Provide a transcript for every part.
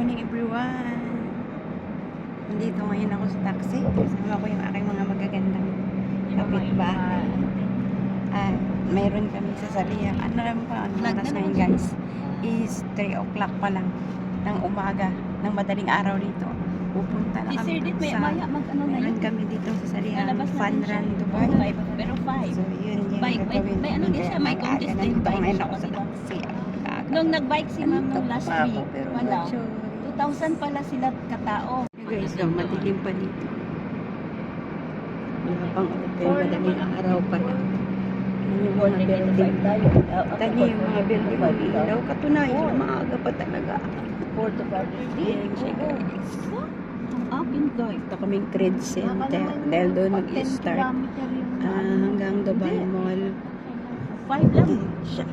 morning everyone. Nandito ngayon ako sa taxi. Kasama ko yung aking mga magagandang kapitbahay. Mayroon kami sasalihan. Ano lang pa, ano oras ngayon guys? Is 3 o'clock pa lang ng umaga, ng madaling araw dito. Pupunta na kami sa meron kami dito sa salihan Fun Run Dubai. Pero 5. So yun yung gagawin. May ano din siya, may contest din. Nandito ngayon ako sa taxi. Nung nag-bike si ma'am nung last week, wala. Sure. 2,000 pala sila katao. Guys, madilim pa dito. Wala pang madaling araw pa lang. Yung mga building. Tanya yung mga building mag-ilaw. Katunayan, maaga pa talaga. 4 to 5 days. Ang pindoy. Ito kaming Trade Center. Dahil doon mag-i-start. Hanggang Dubai Mall. 5 lang. Siya.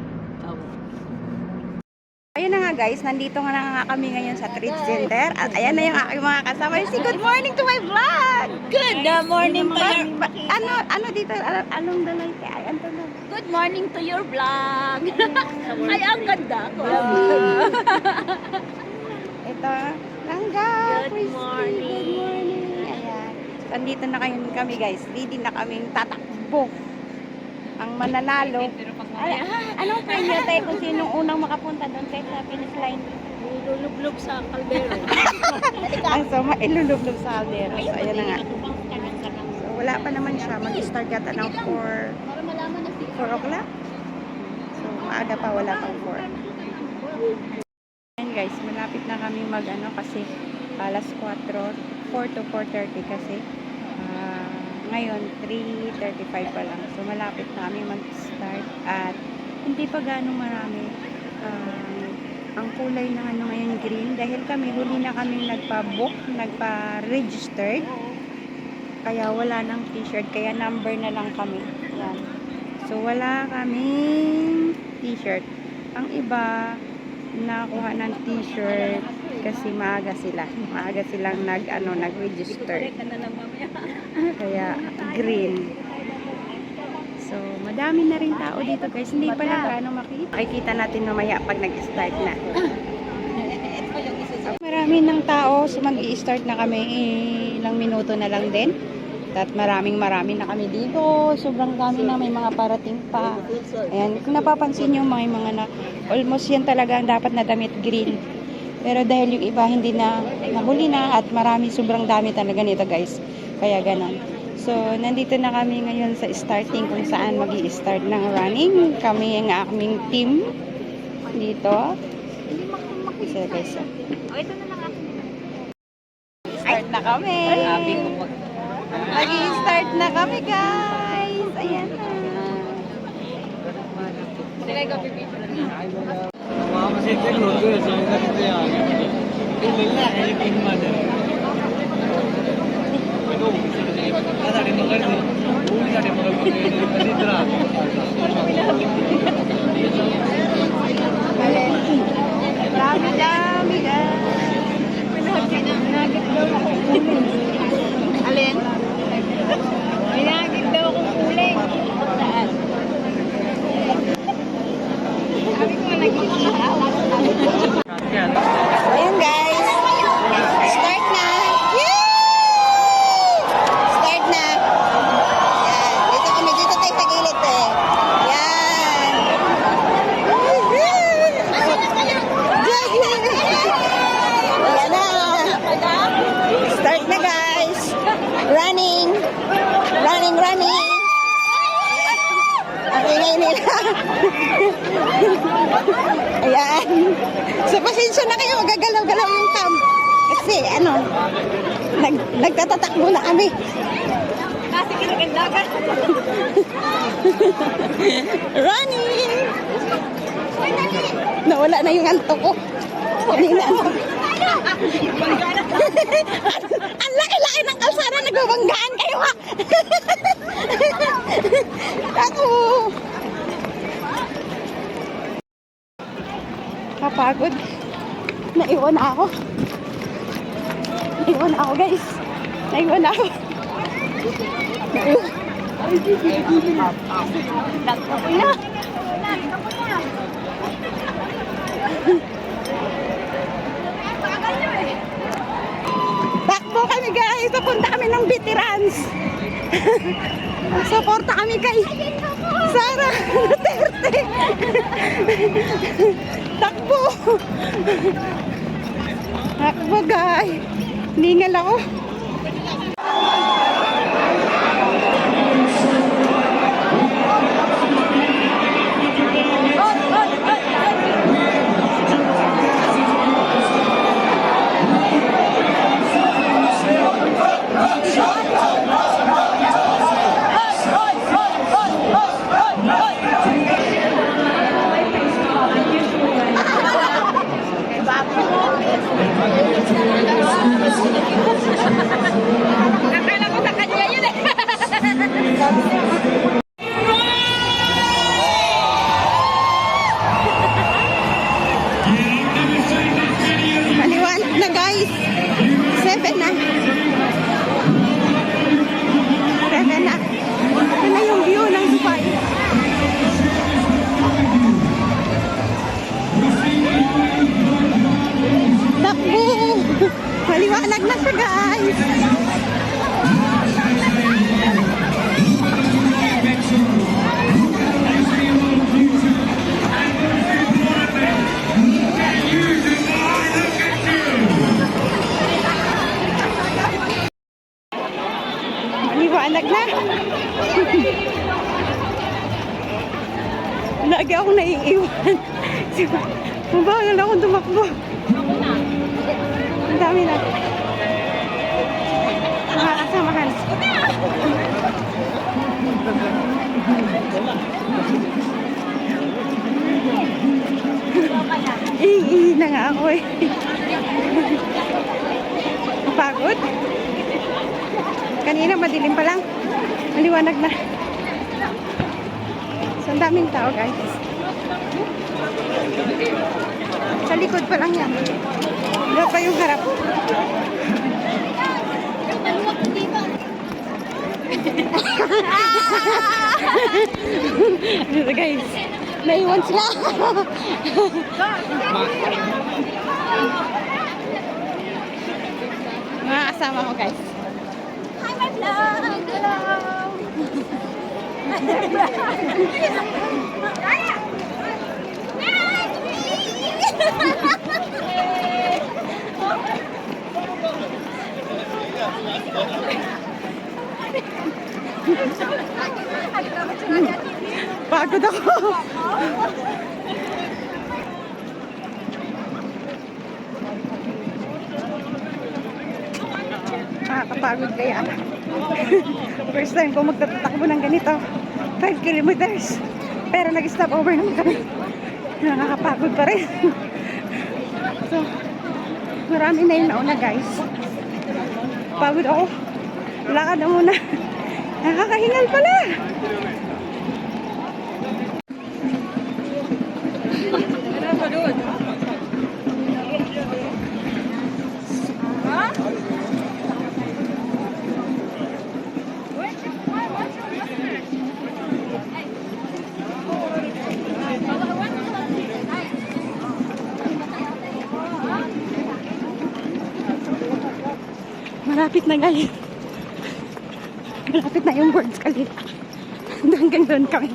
Ayun na nga guys, nandito nga kami ngayon sa Trade Center. At ayan na yung aking mga kasama. Say good morning to my vlog! Good morning to your... Ano dito? Anong dalay kaya? Ayan to na. Good morning to your vlog. Ay, ang ganda ko. Ito, Langga. Good morning. Good morning. Ayan. Nandito na kayo kami guys. Ready na kaming tatakbo. Ang mananalo. Anong premyo tayo kung sinong unang makapunta doon tayo sa finish line? Lulublob sa kaldero. Ang sama, ilulublog sa aldero. So, ayan na nga. So, wala pa naman siya. Mag-start yata ng 4 o'clock. So, maaga pa. Wala pang 4. Ayan guys, malapit na kami mag-ano kasi alas 4 to 4:30 kasi ngayon 3:35 pa lang. So malapit na kami mag-start at hindi pa ganong marami. Ang kulay ng ano ngayon green dahil kami huli na kami nagpa-book, nagpa-registered. Kaya wala nang t-shirt, kaya number na lang kami. Yan. So wala kaming t-shirt. Ang iba nakuha ng t-shirt kasi maaga silang nag-register. Kaya green. So madami na rin tao dito guys, hindi pa lang gaano makikita natin mamaya pag nag-start na. Marami ng tao, so mag-i-start na kami, ilang minuto na lang din. At marami na kami dito. Sobrang dami na, may mga parating pa. Ayan, kung napapansin nyo, mga na, almost yan talaga ang dapat na damit green. Pero dahil yung iba hindi na nahuli na at sobrang dami talaga nito guys. Kaya ganon. So, nandito na kami ngayon sa starting kung saan mag-i-start ng running. Kami ang aming team dito. So guys, Ito na lang ako. start na kami. Mag-i-start na kami guys. Ayan na. Dami guys. Alin? Pinagit daw akong kuling. Saan? Sabi ko Ayan guys. Start na. Yay! Start na. Yan. Dito kami. Dito tayo sa gilid eh. Yan. Ayan na. Start na guys. Running. Ang ingay nila. Ayan. So, pasensya na kayo. Magagalaw-galaw yung cam. Kasi, nagtatatakbo na kami. Kasi kinagandagan. Running! Nawala na yung anto ko. Kanina. Ang laki-laki ng kalsada. Nagbabanggaan kayo ha. Ako. Kapagod. Naiwan ako guys. Naiwan ako. Nagkapoy na. guys, papunta kami ng veterans. Suporta kami kay Sara Duterte. Takbo. Takbo guys. Ningal ako. Nakala ko sa kanya yun eh. Maliwanag na guys. 7 na. 7 na. Ito na yung view ng Dubai. Takbo. Maliwanag na siya guys. Maliwanag na. Lagi akong naiiwan. Mabagal akong tumakbo. Ang dami na. Mga kasamahan. Iihi na nga ako eh. Napagod. Kanina madilim pa lang. Maliwanag na. So, ang daming tao guys. Sa likod pa lang yan. Wala pa yung harap. Dito guys. Naiwan sila. Mga kasama ko guys. Hi, my vlog! Hello! Pagod ako. Nakakapagod kaya. First time ko magtatakbo ng ganito. 5 kilometers. Pero nag-stop over naman kami. Nakakapagod pa rin. So, marami na yung nauna guys. Pagod ako. Lakad na muna. Nakakahingal pala. Malapit na guys. Malapit na yung Burj Khalifa. Hanggang doon kami.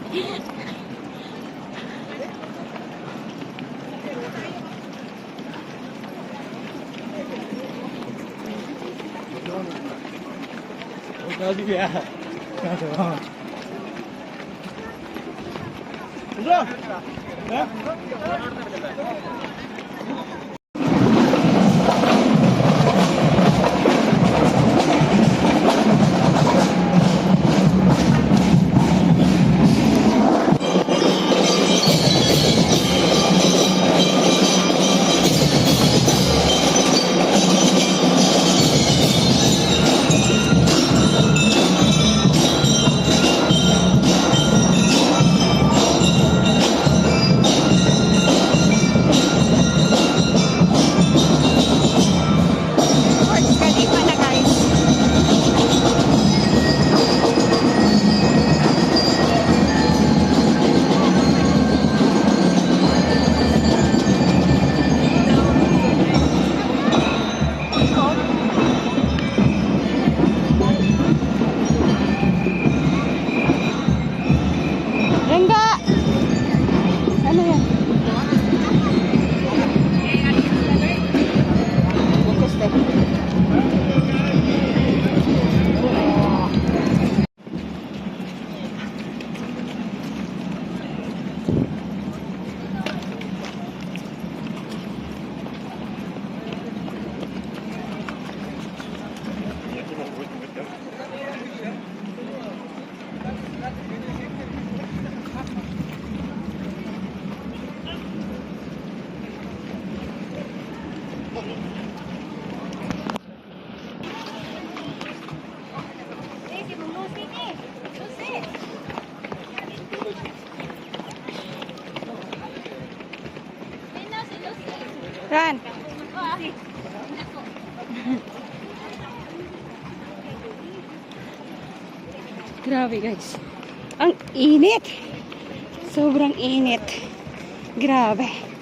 Ran. Grabe guys. Ang init. Sobrang init. Grabe.